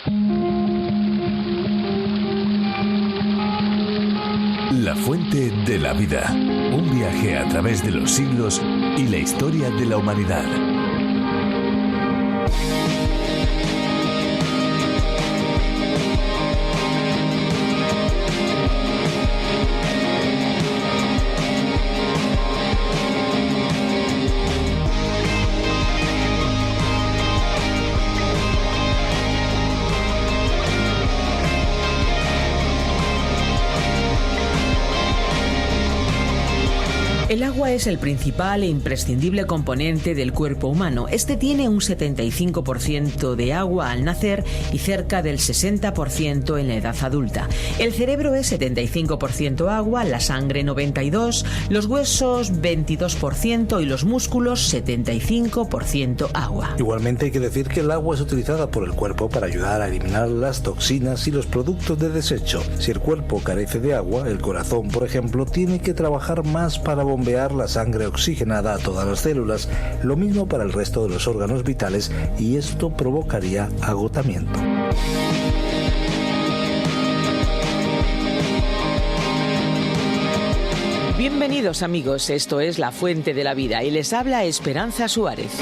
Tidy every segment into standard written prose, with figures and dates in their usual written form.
La fuente de la vida. Un viaje a través de los siglos y la historia de la humanidad. El agua es el principal e imprescindible componente del cuerpo humano. Este tiene un 75% de agua al nacer y cerca del 60% en la edad adulta. El cerebro es 75% agua, la sangre 92%, los huesos 22% y los músculos 75% agua. Igualmente hay que decir que el agua es utilizada por el cuerpo para ayudar a eliminar las toxinas y los productos de desecho. Si el cuerpo carece de agua, el corazón, por ejemplo, tiene que trabajar más para bombear la sangre oxigenada a todas las células, lo mismo para el resto de los órganos vitales, y esto provocaría agotamiento. Bienvenidos amigos, esto es La Fuente de la Vida y les habla Esperanza Suárez.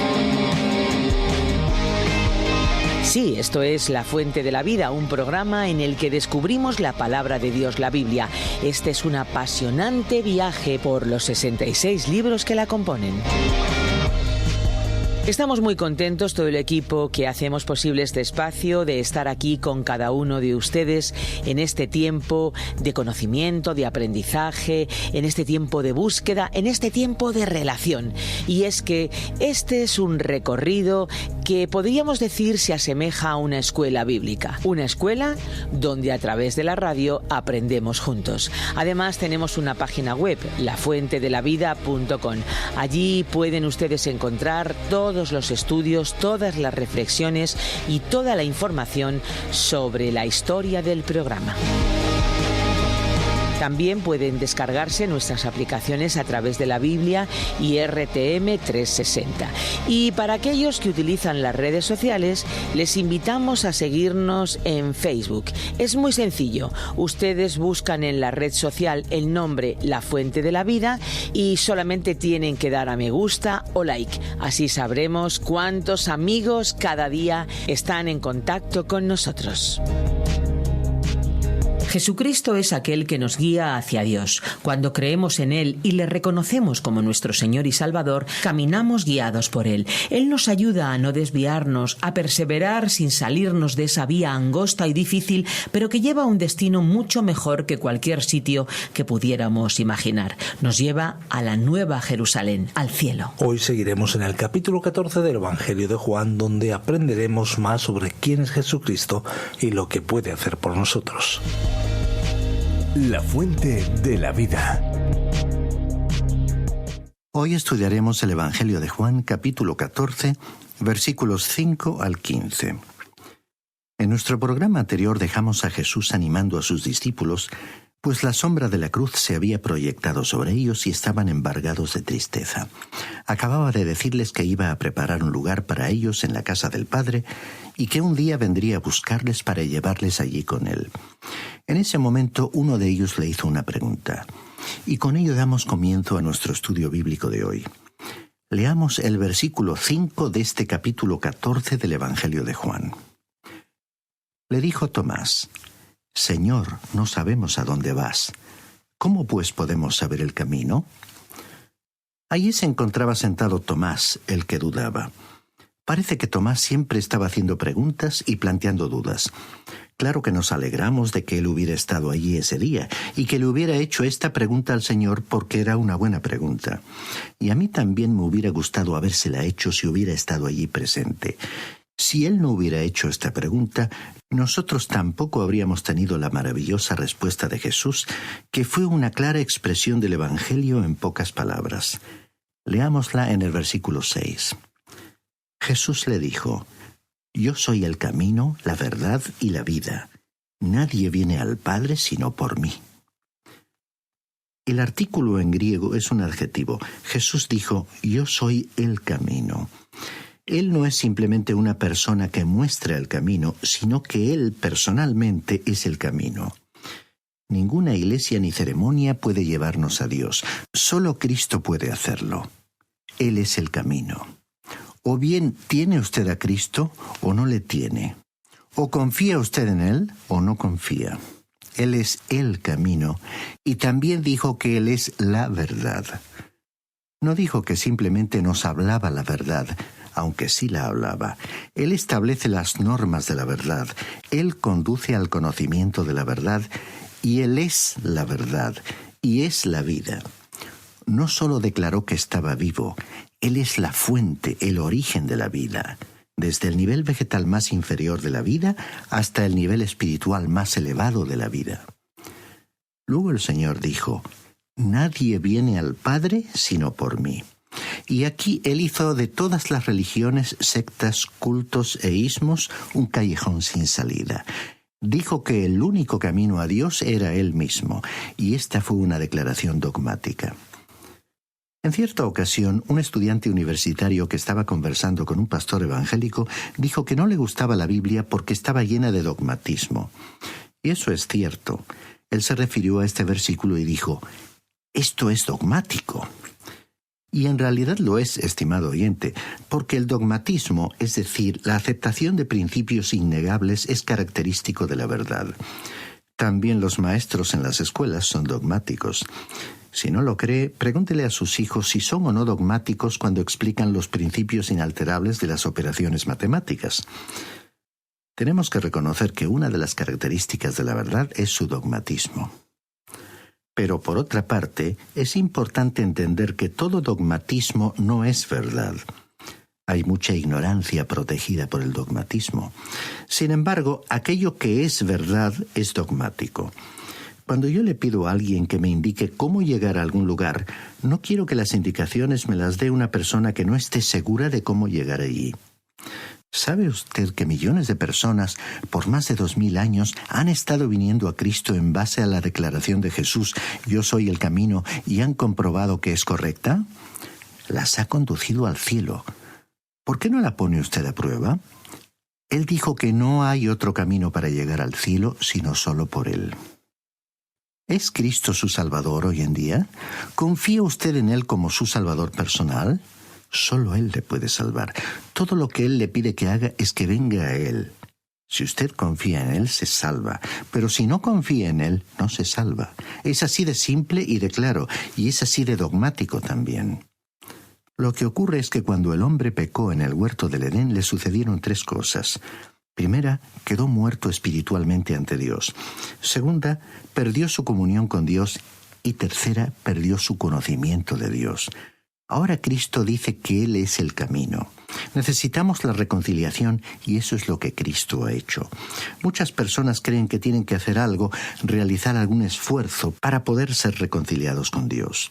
Sí, esto es La Fuente de la Vida, un programa en el que descubrimos la palabra de Dios, la Biblia. Este es un apasionante viaje por los 66 libros que la componen. Estamos muy contentos, todo el equipo que hacemos posible este espacio, de estar aquí con cada uno de ustedes en este tiempo de conocimiento, de aprendizaje, en este tiempo de búsqueda, en este tiempo de relación. Y es que este es un recorrido que podríamos decir se asemeja a una escuela bíblica. Una escuela donde a través de la radio aprendemos juntos. Además tenemos una página web, lafuentedelavida.com. Allí pueden ustedes encontrar todos los estudios, todas las reflexiones y toda la información sobre la historia del programa. También pueden descargarse nuestras aplicaciones a través de la Biblia y RTM 360. Y para aquellos que utilizan las redes sociales, les invitamos a seguirnos en Facebook. Es muy sencillo. Ustedes buscan en la red social el nombre La Fuente de la Vida y solamente tienen que dar a me gusta o like. Así sabremos cuántos amigos cada día están en contacto con nosotros. Jesucristo es aquel que nos guía hacia Dios. Cuando creemos en Él y le reconocemos como nuestro Señor y Salvador, caminamos guiados por Él. Él nos ayuda a no desviarnos, a perseverar sin salirnos de esa vía angosta y difícil, pero que lleva a un destino mucho mejor que cualquier sitio que pudiéramos imaginar. Nos lleva a la Nueva Jerusalén, al cielo. Hoy seguiremos en el capítulo 14 del Evangelio de Juan, donde aprenderemos más sobre quién es Jesucristo y lo que puede hacer por nosotros. La Fuente de la Vida. Hoy estudiaremos el Evangelio de Juan, capítulo 14, versículos 5 al 15. En nuestro programa anterior dejamos a Jesús animando a sus discípulos, pues la sombra de la cruz se había proyectado sobre ellos y estaban embargados de tristeza. Acababa de decirles que iba a preparar un lugar para ellos en la casa del Padre y que un día vendría a buscarles para llevarles allí con él. En ese momento uno de ellos le hizo una pregunta, y con ello damos comienzo a nuestro estudio bíblico de hoy. Leamos el versículo 5 de este capítulo 14 del Evangelio de Juan. Le dijo Tomás: «Señor, no sabemos a dónde vas. ¿Cómo pues podemos saber el camino?» Allí se encontraba sentado Tomás, el que dudaba. Parece que Tomás siempre estaba haciendo preguntas y planteando dudas. Claro que nos alegramos de que él hubiera estado allí ese día y que le hubiera hecho esta pregunta al Señor, porque era una buena pregunta. Y a mí también me hubiera gustado habérsela hecho si hubiera estado allí presente. Si él no hubiera hecho esta pregunta, nosotros tampoco habríamos tenido la maravillosa respuesta de Jesús, que fue una clara expresión del Evangelio en pocas palabras. Leámosla en el versículo 6. Jesús le dijo: «Yo soy el camino, la verdad y la vida. Nadie viene al Padre sino por mí». El artículo en griego es un adjetivo. Jesús dijo: «Yo soy el camino». Él no es simplemente una persona que muestra el camino, sino que Él personalmente es el camino. Ninguna iglesia ni ceremonia puede llevarnos a Dios. Solo Cristo puede hacerlo. Él es el camino. O bien tiene usted a Cristo o no le tiene. O confía usted en Él o no confía. Él es el camino, y también dijo que Él es la verdad. No dijo que simplemente nos hablaba la verdad, aunque sí la hablaba. Él establece las normas de la verdad. Él conduce al conocimiento de la verdad, y Él es la verdad, y es la vida. No solo declaró que estaba vivo, Él es la fuente, el origen de la vida, desde el nivel vegetal más inferior de la vida hasta el nivel espiritual más elevado de la vida. Luego el Señor dijo: «Nadie viene al Padre sino por mí». Y aquí Él hizo de todas las religiones, sectas, cultos e ismos un callejón sin salida. Dijo que el único camino a Dios era Él mismo, y esta fue una declaración dogmática. En cierta ocasión, un estudiante universitario que estaba conversando con un pastor evangélico dijo que no le gustaba la Biblia porque estaba llena de dogmatismo. Y eso es cierto. Él se refirió a este versículo y dijo: «Esto es dogmático». Y en realidad lo es, estimado oyente, porque el dogmatismo, es decir, la aceptación de principios innegables, es característico de la verdad. También los maestros en las escuelas son dogmáticos. Si no lo cree, pregúntele a sus hijos si son o no dogmáticos cuando explican los principios inalterables de las operaciones matemáticas. Tenemos que reconocer que una de las características de la verdad es su dogmatismo. Pero por otra parte, es importante entender que todo dogmatismo no es verdad. Hay mucha ignorancia protegida por el dogmatismo. Sin embargo, aquello que es verdad es dogmático. Cuando yo le pido a alguien que me indique cómo llegar a algún lugar, no quiero que las indicaciones me las dé una persona que no esté segura de cómo llegar allí. ¿Sabe usted que millones de personas, por más de 2000 años, han estado viniendo a Cristo en base a la declaración de Jesús: «Yo soy el camino», y han comprobado que es correcta? Las ha conducido al cielo. ¿Por qué no la pone usted a prueba? Él dijo que no hay otro camino para llegar al cielo sino solo por Él. ¿Es Cristo su Salvador hoy en día? ¿Confía usted en Él como su Salvador personal? Solo Él le puede salvar. Todo lo que Él le pide que haga es que venga a Él. Si usted confía en Él, se salva. Pero si no confía en Él, no se salva. Es así de simple y de claro, y es así de dogmático también. Lo que ocurre es que cuando el hombre pecó en el huerto del Edén, le sucedieron 3 cosas. Primera, quedó muerto espiritualmente ante Dios. Segunda, perdió su comunión con Dios. Y tercera, perdió su conocimiento de Dios. Ahora Cristo dice que Él es el camino. Necesitamos la reconciliación y eso es lo que Cristo ha hecho. Muchas personas creen que tienen que hacer algo, realizar algún esfuerzo para poder ser reconciliados con Dios.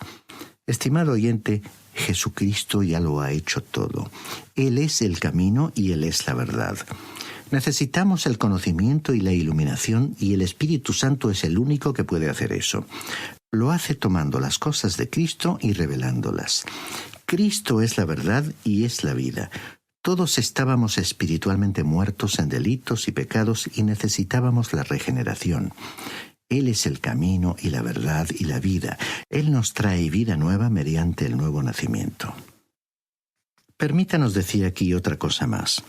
Estimado oyente, Jesucristo ya lo ha hecho todo. Él es el camino y Él es la verdad. Necesitamos el conocimiento y la iluminación, y el Espíritu Santo es el único que puede hacer eso. Lo hace tomando las cosas de Cristo y revelándolas. Cristo es la verdad y es la vida. Todos estábamos espiritualmente muertos en delitos y pecados y necesitábamos la regeneración. Él es el camino y la verdad y la vida. Él nos trae vida nueva mediante el nuevo nacimiento. Permítanos decir aquí otra cosa más.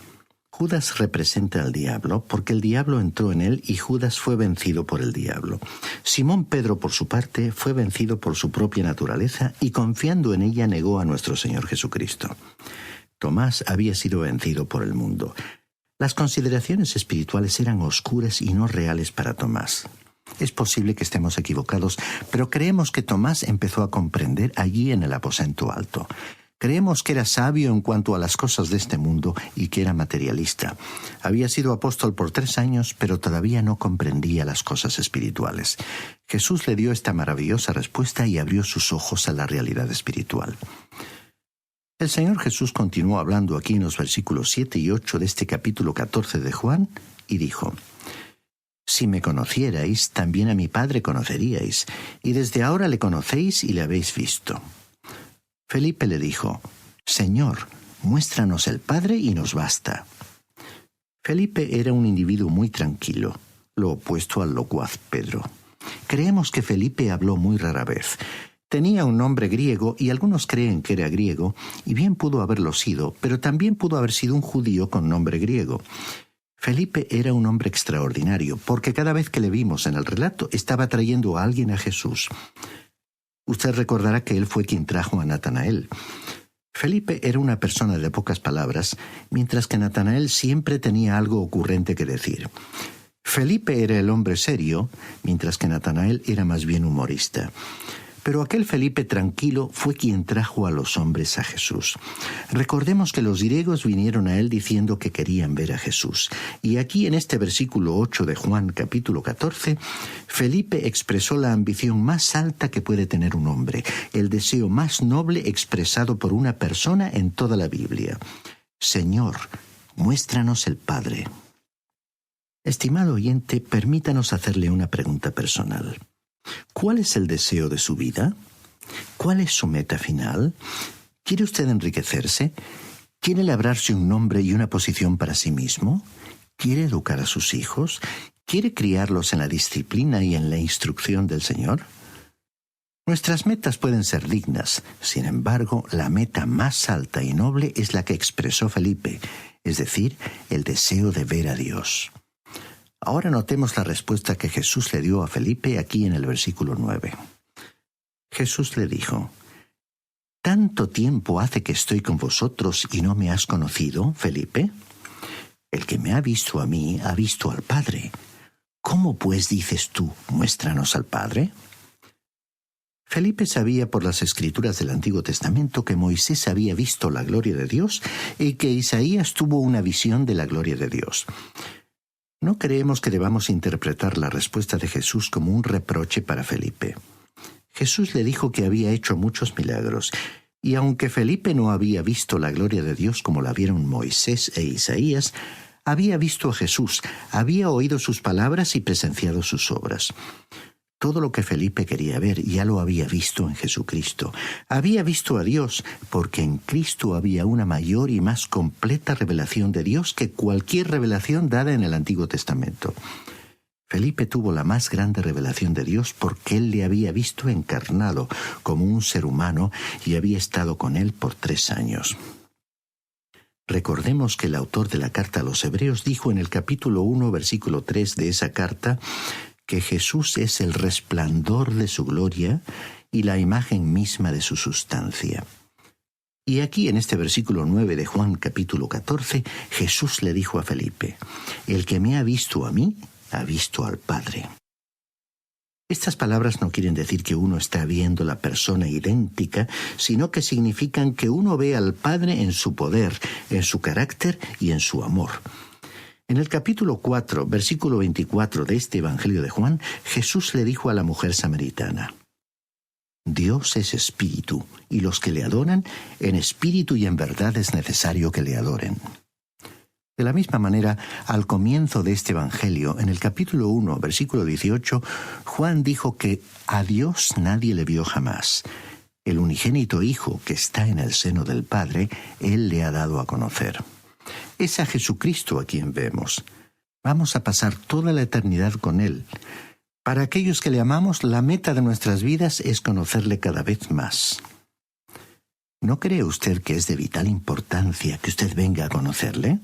Judas representa al diablo porque el diablo entró en él y Judas fue vencido por el diablo. Simón Pedro, por su parte, fue vencido por su propia naturaleza y confiando en ella negó a nuestro Señor Jesucristo. Tomás había sido vencido por el mundo. Las consideraciones espirituales eran oscuras y no reales para Tomás. Es posible que estemos equivocados, pero creemos que Tomás empezó a comprender allí en el aposento alto. Creemos que era sabio en cuanto a las cosas de este mundo y que era materialista. Había sido apóstol por 3 años, pero todavía no comprendía las cosas espirituales. Jesús le dio esta maravillosa respuesta y abrió sus ojos a la realidad espiritual. El Señor Jesús continuó hablando aquí en los versículos 7 y 8 de este capítulo 14 de Juan y dijo: «Si me conocierais, también a mi Padre conoceríais, y desde ahora le conocéis y le habéis visto». Felipe le dijo: «Señor, muéstranos el Padre y nos basta. Felipe era un individuo muy tranquilo, lo opuesto al locuaz Pedro. Creemos que Felipe habló muy rara vez. Tenía un nombre griego y algunos creen que era griego, y bien pudo haberlo sido, pero también pudo haber sido un judío con nombre griego. Felipe era un hombre extraordinario, porque cada vez que le vimos en el relato estaba trayendo a alguien a Jesús. Usted recordará que él fue quien trajo a Natanael. Felipe era una persona de pocas palabras, mientras que Natanael siempre tenía algo ocurrente que decir. Felipe era el hombre serio, mientras que Natanael era más bien humorista. Pero aquel Felipe tranquilo fue quien trajo a los hombres a Jesús. Recordemos que los griegos vinieron a él diciendo que querían ver a Jesús. Y aquí en este versículo 8 de Juan capítulo 14, Felipe expresó la ambición más alta que puede tener un hombre, el deseo más noble expresado por una persona en toda la Biblia. Señor, muéstranos el Padre. Estimado oyente, permítanos hacerle una pregunta personal. ¿Cuál es el deseo de su vida? ¿Cuál es su meta final? ¿Quiere usted enriquecerse? ¿Quiere labrarse un nombre y una posición para sí mismo? ¿Quiere educar a sus hijos? ¿Quiere criarlos en la disciplina y en la instrucción del Señor? Nuestras metas pueden ser dignas, sin embargo, la meta más alta y noble es la que expresó Felipe, es decir, el deseo de ver a Dios. Ahora notemos la respuesta que Jesús le dio a Felipe aquí en el versículo 9. Jesús le dijo: ¿Tanto tiempo hace que estoy con vosotros y no me has conocido, Felipe? El que me ha visto a mí ha visto al Padre. ¿Cómo pues dices tú, muéstranos al Padre? Felipe sabía por las Escrituras del Antiguo Testamento que Moisés había visto la gloria de Dios y que Isaías tuvo una visión de la gloria de Dios. No creemos que debamos interpretar la respuesta de Jesús como un reproche para Felipe. Jesús le dijo que había hecho muchos milagros, y aunque Felipe no había visto la gloria de Dios como la vieron Moisés e Isaías, había visto a Jesús, había oído sus palabras y presenciado sus obras. Todo lo que Felipe quería ver ya lo había visto en Jesucristo. Había visto a Dios, porque en Cristo había una mayor y más completa revelación de Dios que cualquier revelación dada en el Antiguo Testamento. Felipe tuvo la más grande revelación de Dios porque él le había visto encarnado como un ser humano y había estado con él por 3 años. Recordemos que el autor de la carta a los Hebreos dijo en el capítulo 1, versículo 3 de esa carta, que Jesús es el resplandor de su gloria y la imagen misma de su sustancia. Y aquí en este versículo 9 de Juan capítulo 14, Jesús le dijo a Felipe: el que me ha visto a mí, ha visto al Padre. Estas palabras no quieren decir que uno está viendo la persona idéntica, sino que significan que uno ve al Padre en su poder, en su carácter y en su amor. En el capítulo 4, versículo 24 de este Evangelio de Juan, Jesús le dijo a la mujer samaritana: Dios es espíritu, y los que le adoran, en espíritu y en verdad es necesario que le adoren. De la misma manera, al comienzo de este Evangelio, en el capítulo 1, versículo 18, Juan dijo que a Dios nadie le vio jamás. El unigénito Hijo que está en el seno del Padre, Él le ha dado a conocer. Es a Jesucristo a quien vemos. Vamos a pasar toda la eternidad con Él. Para aquellos que le amamos, la meta de nuestras vidas es conocerle cada vez más. ¿No cree usted que es de vital importancia que usted venga a conocerle?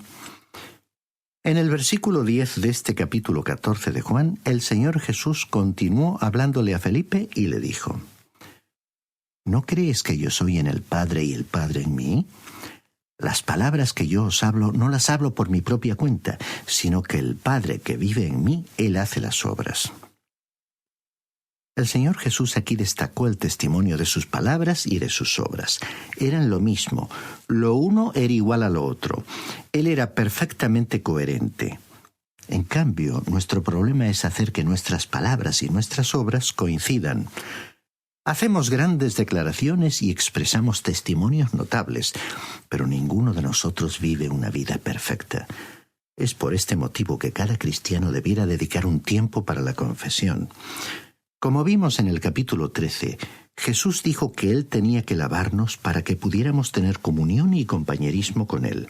En el versículo 10 de este capítulo 14 de Juan, el Señor Jesús continuó hablándole a Felipe y le dijo: ¿No crees que yo soy en el Padre y el Padre en mí? Las palabras que yo os hablo no las hablo por mi propia cuenta, sino que el Padre que vive en mí, Él hace las obras. El Señor Jesús aquí destacó el testimonio de sus palabras y de sus obras. Eran lo mismo, lo uno era igual a lo otro. Él era perfectamente coherente. En cambio, nuestro problema es hacer que nuestras palabras y nuestras obras coincidan. Hacemos grandes declaraciones y expresamos testimonios notables, pero ninguno de nosotros vive una vida perfecta. Es por este motivo que cada cristiano debiera dedicar un tiempo para la confesión. Como vimos en el capítulo 13, Jesús dijo que Él tenía que lavarnos para que pudiéramos tener comunión y compañerismo con Él.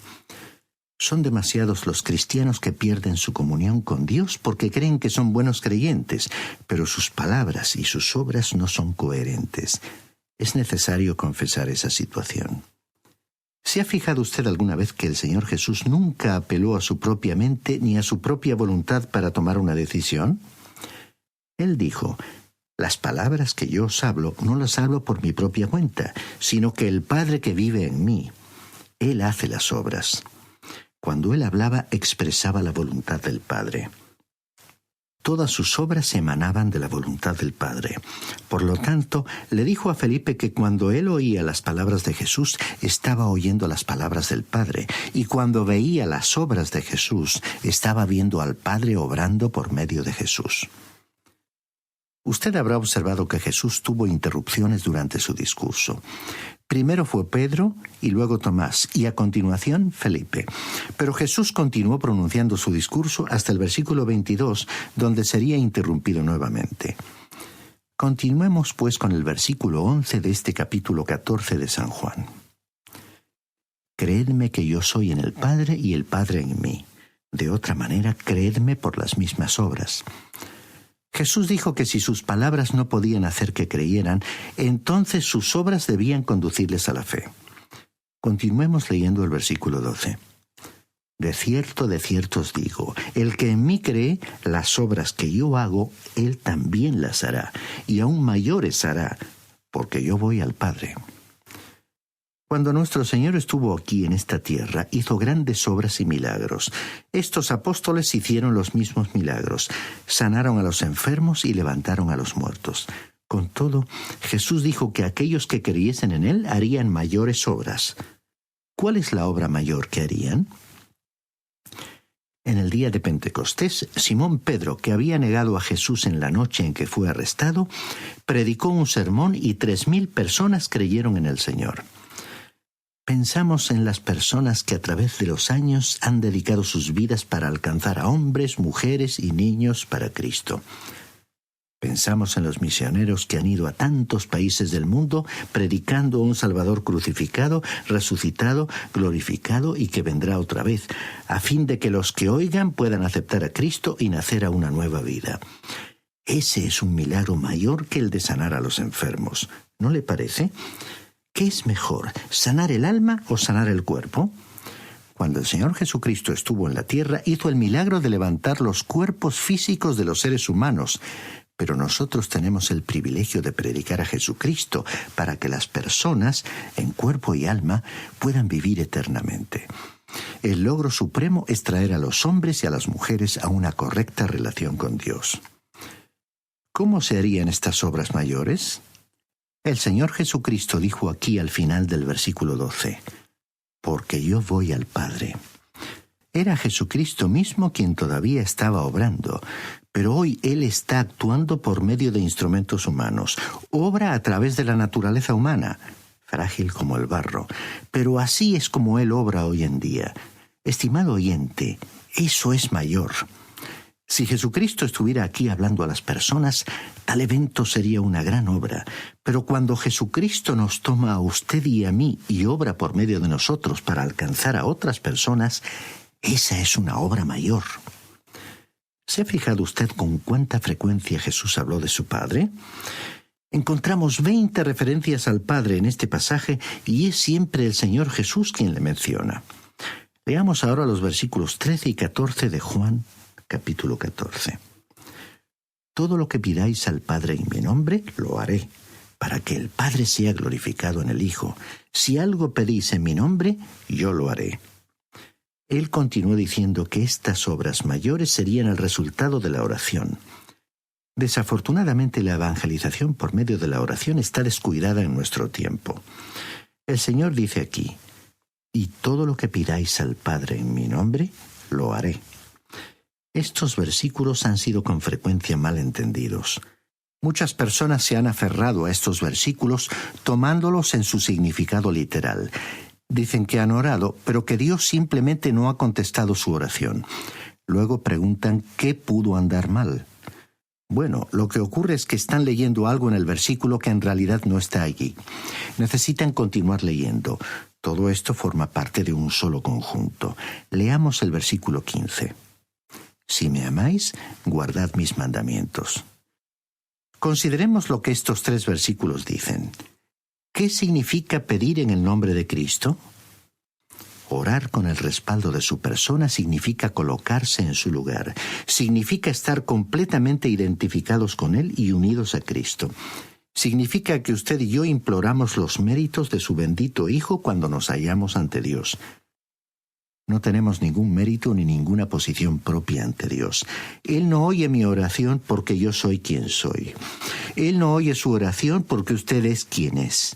Son demasiados los cristianos que pierden su comunión con Dios porque creen que son buenos creyentes, pero sus palabras y sus obras no son coherentes. Es necesario confesar esa situación. ¿Se ha fijado usted alguna vez que el Señor Jesús nunca apeló a su propia mente ni a su propia voluntad para tomar una decisión? Él dijo: las palabras que yo os hablo no las hablo por mi propia cuenta, sino que el Padre que vive en mí, Él hace las obras. Cuando Él hablaba, expresaba la voluntad del Padre. Todas sus obras emanaban de la voluntad del Padre. Por lo tanto, le dijo a Felipe que cuando él oía las palabras de Jesús, estaba oyendo las palabras del Padre, y cuando veía las obras de Jesús, estaba viendo al Padre obrando por medio de Jesús. Usted habrá observado que Jesús tuvo interrupciones durante su discurso. Primero fue Pedro y luego Tomás, y a continuación Felipe. Pero Jesús continuó pronunciando su discurso hasta el versículo 22, donde sería interrumpido nuevamente. Continuemos pues con el versículo 11 de este capítulo 14 de San Juan. Creedme que yo soy en el Padre y el Padre en mí. De otra manera, creedme por las mismas obras. Jesús dijo que si sus palabras no podían hacer que creyeran, entonces sus obras debían conducirles a la fe. Continuemos leyendo el versículo 12. De cierto os digo, el que en mí cree, las obras que yo hago, él también las hará, y aún mayores hará, porque yo voy al Padre. Cuando nuestro Señor estuvo aquí en esta tierra, hizo grandes obras y milagros. Estos apóstoles hicieron los mismos milagros. Sanaron a los enfermos y levantaron a los muertos. Con todo, Jesús dijo que aquellos que creyesen en Él harían mayores obras. ¿Cuál es la obra mayor que harían? En el día de Pentecostés, Simón Pedro, que había negado a Jesús en la noche en que fue arrestado, predicó un sermón y 3,000 personas creyeron en el Señor. Pensamos en las personas que a través de los años han dedicado sus vidas para alcanzar a hombres, mujeres y niños para Cristo. Pensamos en los misioneros que han ido a tantos países del mundo predicando a un Salvador crucificado, resucitado, glorificado y que vendrá otra vez, a fin de que los que oigan puedan aceptar a Cristo y nacer a una nueva vida. Ese es un milagro mayor que el de sanar a los enfermos, ¿no le parece? ¿Qué es mejor, sanar el alma o sanar el cuerpo? Cuando el Señor Jesucristo estuvo en la tierra, hizo el milagro de levantar los cuerpos físicos de los seres humanos, pero nosotros tenemos el privilegio de predicar a Jesucristo para que las personas, en cuerpo y alma, puedan vivir eternamente. El logro supremo es traer a los hombres y a las mujeres a una correcta relación con Dios. ¿Cómo se harían estas obras mayores? El Señor Jesucristo dijo aquí al final del versículo 12, porque yo voy al Padre. Era Jesucristo mismo quien todavía estaba obrando, pero hoy Él está actuando por medio de instrumentos humanos. Obra a través de la naturaleza humana, frágil como el barro, pero así es como Él obra hoy en día. Estimado oyente, eso es mayor. Si Jesucristo estuviera aquí hablando a las personas, tal evento sería una gran obra. Pero cuando Jesucristo nos toma a usted y a mí y obra por medio de nosotros para alcanzar a otras personas, esa es una obra mayor. ¿Se ha fijado usted con cuánta frecuencia Jesús habló de su Padre? Encontramos 20 referencias al Padre en este pasaje y es siempre el Señor Jesús quien le menciona. Leamos ahora los versículos 13 y 14 de Juan, capítulo 14. Todo lo que pidáis al Padre en mi nombre, lo haré, para que el Padre sea glorificado en el Hijo. Si algo pedís en mi nombre, yo lo haré. Él continuó diciendo que estas obras mayores serían el resultado de la oración. Desafortunadamente, la evangelización por medio de la oración está descuidada en nuestro tiempo. El Señor dice aquí, y todo lo que pidáis al Padre en mi nombre, lo haré. Estos versículos han sido con frecuencia mal entendidos. Muchas personas se han aferrado a estos versículos tomándolos en su significado literal. Dicen que han orado, pero que Dios simplemente no ha contestado su oración. Luego preguntan qué pudo andar mal. Bueno, lo que ocurre es que están leyendo algo en el versículo que en realidad no está allí. Necesitan continuar leyendo. Todo esto forma parte de un solo conjunto. Leamos el versículo 15. Si me amáis, guardad mis mandamientos. Consideremos lo que estos 3 versículos dicen. ¿Qué significa pedir en el nombre de Cristo? Orar con el respaldo de su persona significa colocarse en su lugar. Significa estar completamente identificados con Él y unidos a Cristo. Significa que usted y yo imploramos los méritos de su bendito Hijo cuando nos hallamos ante Dios. No tenemos ningún mérito ni ninguna posición propia ante Dios. Él no oye mi oración porque yo soy quien soy. Él no oye su oración porque usted es quien es.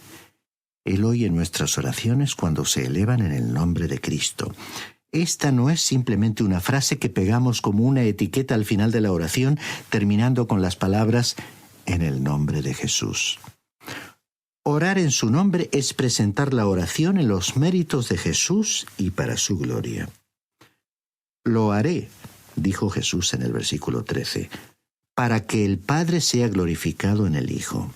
Él oye nuestras oraciones cuando se elevan en el nombre de Cristo. Esta no es simplemente una frase que pegamos como una etiqueta al final de la oración, terminando con las palabras «en el nombre de Jesús». Orar en su nombre es presentar la oración en los méritos de Jesús y para su gloria. «Lo haré», dijo Jesús en el versículo 13, «para que el Padre sea glorificado en el Hijo».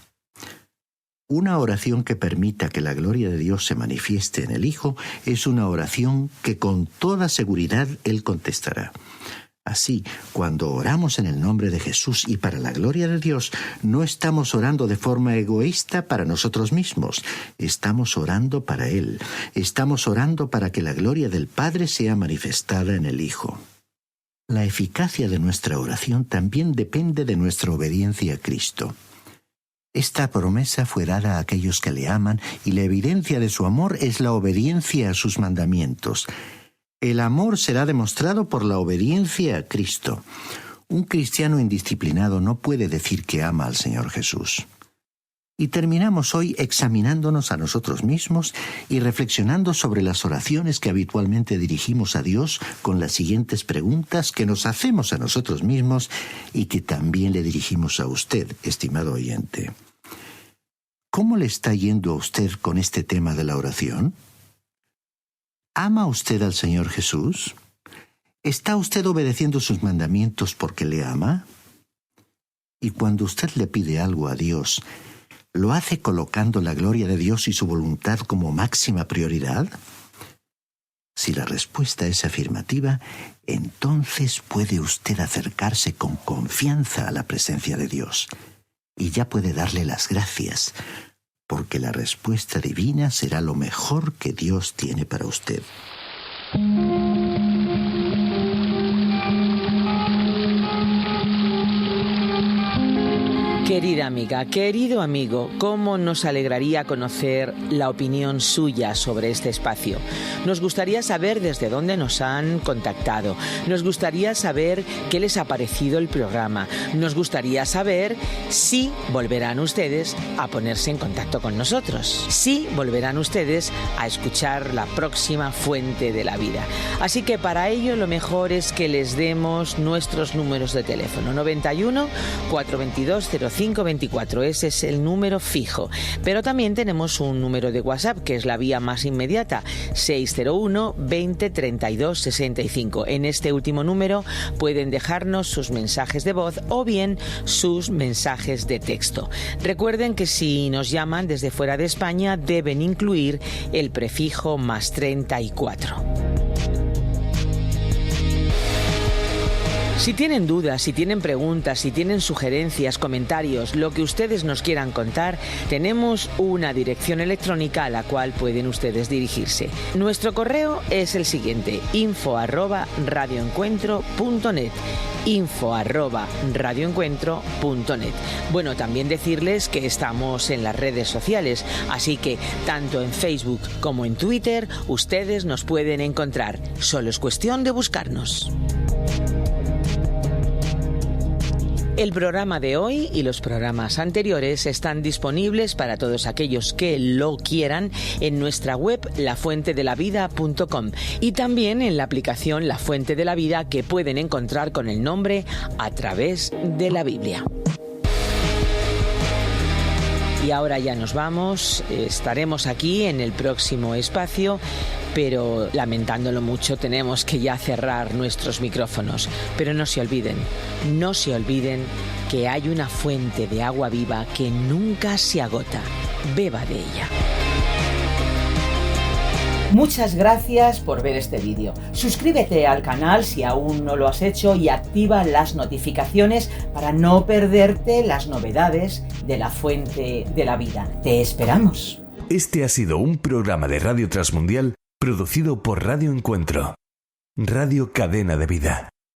Una oración que permita que la gloria de Dios se manifieste en el Hijo es una oración que con toda seguridad Él contestará. Así, cuando oramos en el nombre de Jesús y para la gloria de Dios, no estamos orando de forma egoísta para nosotros mismos. Estamos orando para Él. Estamos orando para que la gloria del Padre sea manifestada en el Hijo. La eficacia de nuestra oración también depende de nuestra obediencia a Cristo. Esta promesa fue dada a aquellos que le aman y la evidencia de su amor es la obediencia a sus mandamientos. El amor será demostrado por la obediencia a Cristo. Un cristiano indisciplinado no puede decir que ama al Señor Jesús. Y terminamos hoy examinándonos a nosotros mismos y reflexionando sobre las oraciones que habitualmente dirigimos a Dios con las siguientes preguntas que nos hacemos a nosotros mismos y que también le dirigimos a usted, estimado oyente. ¿Cómo le está yendo a usted con este tema de la oración? ¿Ama usted al Señor Jesús? ¿Está usted obedeciendo sus mandamientos porque le ama? Y cuando usted le pide algo a Dios, ¿lo hace colocando la gloria de Dios y su voluntad como máxima prioridad? Si la respuesta es afirmativa, entonces puede usted acercarse con confianza a la presencia de Dios. Y ya puede darle las gracias, porque la respuesta divina será lo mejor que Dios tiene para usted. Querida amiga, querido amigo, ¿cómo nos alegraría conocer la opinión suya sobre este espacio? Nos gustaría saber desde dónde nos han contactado. Nos gustaría saber qué les ha parecido el programa. Nos gustaría saber si volverán ustedes a ponerse en contacto con nosotros. Si volverán ustedes a escuchar la próxima Fuente de la Vida. Así que para ello lo mejor es que les demos nuestros números de teléfono. 91 422 0524, ese es el número fijo. Pero también tenemos un número de WhatsApp, que es la vía más inmediata, 601 20 32 65. En este último número pueden dejarnos sus mensajes de voz o bien sus mensajes de texto. Recuerden que si nos llaman desde fuera de España deben incluir el prefijo más 34. Si tienen dudas, si tienen preguntas, si tienen sugerencias, comentarios, lo que ustedes nos quieran contar, tenemos una dirección electrónica a la cual pueden ustedes dirigirse. Nuestro correo es el siguiente: info@radioencuentro.net. info@radioencuentro.net. Bueno, también decirles que estamos en las redes sociales, así que tanto en Facebook como en Twitter ustedes nos pueden encontrar. Solo es cuestión de buscarnos. El programa de hoy y los programas anteriores están disponibles para todos aquellos que lo quieran en nuestra web lafuentedelavida.com y también en la aplicación La Fuente de la Vida, que pueden encontrar con el nombre A Través de la Biblia. Y ahora ya nos vamos, estaremos aquí en el próximo espacio, pero lamentándolo mucho tenemos que ya cerrar nuestros micrófonos. Pero no se olviden que hay una fuente de agua viva que nunca se agota. Beba de ella. Muchas gracias por ver este vídeo. Suscríbete al canal si aún no lo has hecho y activa las notificaciones para no perderte las novedades de la Fuente de la Vida. ¡Te esperamos! Este ha sido un programa de Radio Transmundial producido por Radio Encuentro, Radio Cadena de Vida.